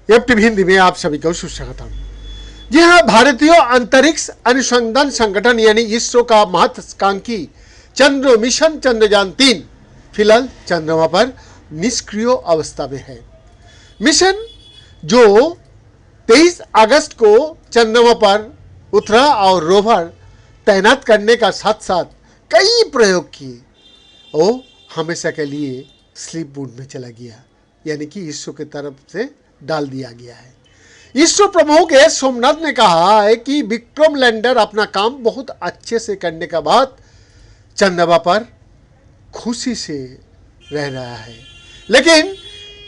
FTV Hindi में आप सभी को सुस्वागतम। जी हाँ, भारतीय अंतरिक्ष अनुसंधान संगठन यानी इसरो का महत्वाकांक्षी चंद्र मिशन चंद्रयान-3 फिलहाल चंद्रमा पर निष्क्रिय अवस्था में है। मिशन जो 23 अगस्त को चंद्रमा पर उतरा और रोवर तैनात करने का साथ साथ कई प्रयोग किए, वो हमेशा के लिए स्लीप मोड में चला गया, यानी कि इसरो की तरफ से डाल दिया गया है। इसरो प्रमुख एस सोमनाथ ने कहा है कि विक्रम लैंडर अपना काम बहुत अच्छे से करने के बाद चंद्रमा पर खुशी से रह रहा है, लेकिन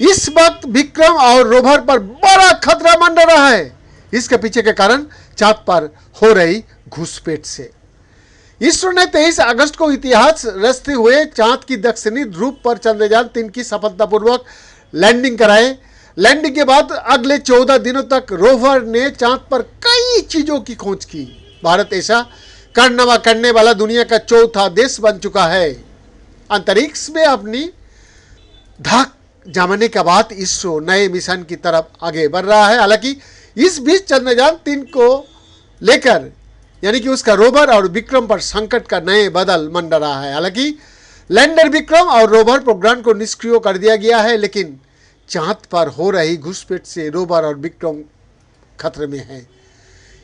इस वक्त विक्रम और रोवर पर बड़ा खतरा मंडरा रहा है। इसके पीछे के कारण चांद पर हो रही घुसपैठ से इसरो ने 23 अगस्त को इतिहास रचते हुए चांद की दक्षिणी ध्रुव पर चंद्रयान-3 की सफलतापूर्वक लैंडिंग कराए। लैंडिंग के बाद अगले 14 दिनों तक रोवर ने चांद पर कई चीजों की खोज की। भारत ऐसा कारनामा करने वाला दुनिया का चौथा देश बन चुका है। अंतरिक्ष में अपनी धाक जमाने के बाद इसरो नए मिशन की तरफ आगे बढ़ रहा है। हालांकि इस बीच चंद्रयान-3 को लेकर यानी कि उसका रोवर और विक्रम पर संकट का नए बदल मंडरा रहा है। हालांकि लैंडर विक्रम और रोवर प्रोग्राम को निष्क्रिय कर दिया गया है, लेकिन चांद पर हो रही घुसपैठ से रोवर और विक्रम खतरे में है।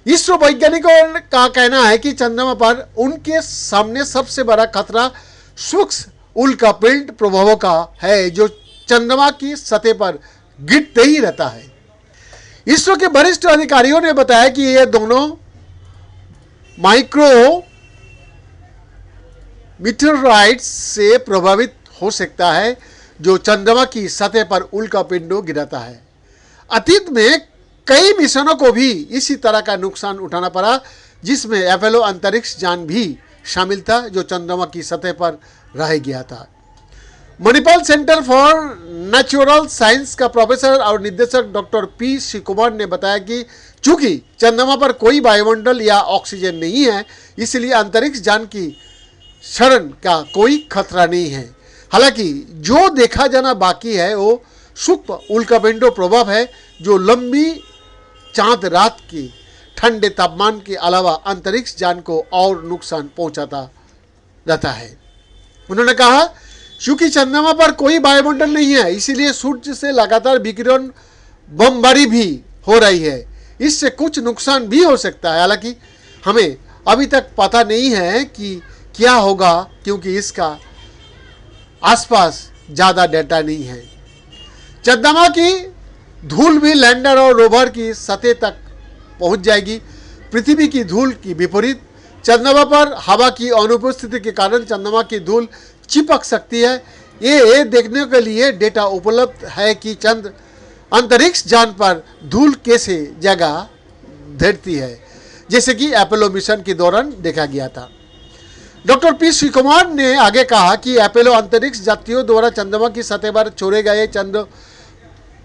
इसरो वैज्ञानिकों का कहना है कि चंद्रमा पर उनके सामने सबसे बड़ा खतरा सूक्ष्म उल्कापिंड प्रभावों का है, जो चंद्रमा की सतह पर गिरते ही रहता है। इसरो के वरिष्ठ अधिकारियों ने बताया कि ये दोनों माइक्रो मीटेओराइट्स से प्रभावित हो सकता है, जो चंद्रमा की सतह पर उल्कापिंडों गिराता है। अतीत में कई मिशनों को भी इसी तरह का नुकसान उठाना पड़ा, जिसमें अपोलो अंतरिक्ष यान भी शामिल था, जो चंद्रमा की सतह पर रह गया था। Manipal centre for natural science का प्रोफेसर और निदेशक डॉक्टर पी श्री कुमार ने बताया कि चूंकि चंद्रमा पर कोई वायुमंडल या ऑक्सीजन नहीं है, इसलिए अंतरिक्ष यान की क्षरण का कोई खतरा नहीं है। हालांकि जो देखा जाना बाकी है वो सूक्ष्म उल्कापिंडों प्रभाव है, जो लंबी चांद रात की ठंडे तापमान के अलावा अंतरिक्ष यान को और नुकसान पहुंचाता रहता है। उन्होंने कहा, चूंकि चंद्रमा पर कोई वायुमंडल नहीं है, इसीलिए सूर्य से लगातार विकिरण बमबारी भी हो रही है। इससे कुछ नुकसान भी हो सकता है। हालांकि हमें अभी तक पता नहीं है कि क्या होगा, क्योंकि इसका आसपास ज़्यादा डेटा नहीं है। चंद्रमा की धूल भी लैंडर और रोवर की सतह तक पहुंच जाएगी। पृथ्वी की धूल की विपरीत चंद्रमा पर हवा की अनुपस्थिति के कारण चंद्रमा की धूल चिपक सकती है। ये देखने के लिए डेटा उपलब्ध है कि चंद्र अंतरिक्ष यान पर धूल कैसे जगह धरती है, जैसे कि अपोलो मिशन के दौरान देखा गया था। डॉक्टर पी श्री कुमार ने आगे कहा कि अपोलो अंतरिक्ष यात्रियों द्वारा चंद्रमा की सतह पर छोड़े गए चंद्र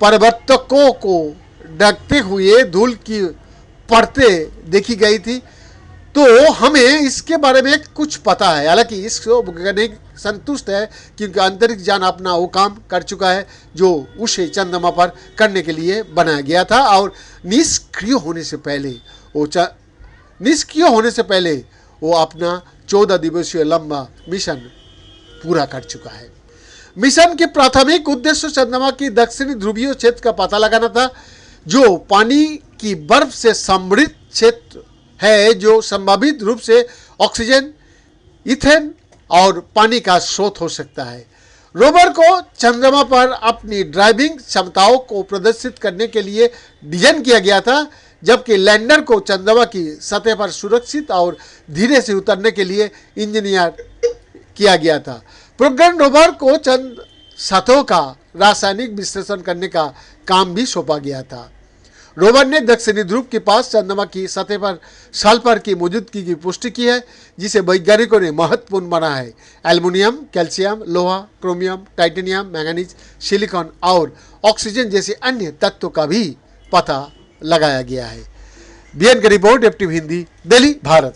परिवर्तकों को ढकते हुए धूल की परतें देखी गई थी, तो हमें इसके बारे में कुछ पता है। हालांकि इसको वैज्ञानिक संतुष्ट है, क्योंकि अंतरिक्ष यान अपना वो काम कर चुका है जो उसे चंद्रमा पर करने के लिए बनाया गया था, और निष्क्रिय होने से पहले वो अपना 14 दिवसीय लंबा मिशन पूरा कर चुका है। मिशन के प्राथमिक उद्देश्य चंद्रमा की दक्षिणी ध्रुवीय क्षेत्र का पता लगाना था, जो पानी की बर्फ से समृद्ध क्षेत्र है, जो संभावित रूप से ऑक्सीजन, ईथेन और पानी का स्रोत हो सकता है। रोवर को चंद्रमा पर अपनी ड्राइविंग क्षमताओं को प्रदर्शित करने के लिए डिजाइन किया गया था, जबकि लैंडर को चंद्रमा की सतह पर सुरक्षित और धीरे से उतरने के लिए इंजीनियर किया गया था। प्रोग्राम रोवर को चंद्र सतहों का रासायनिक विश्लेषण करने का काम भी सौंपा गया था। रोवर ने दक्षिणी ध्रुव के पास चंद्रमा की सतह पर सल्फर की मौजूदगी की पुष्टि की है, जिसे वैज्ञानिकों ने महत्वपूर्ण माना है। एल्युमिनियम, कैल्शियम, लोहा, क्रोमियम, टाइटेनियम, मैंगनीज, सिलिकॉन और ऑक्सीजन जैसे अन्य तत्वों का भी पता लगाया गया है। बीएन की रिपोर्ट, एफटीवी हिंदी, दिल्ली, भारत।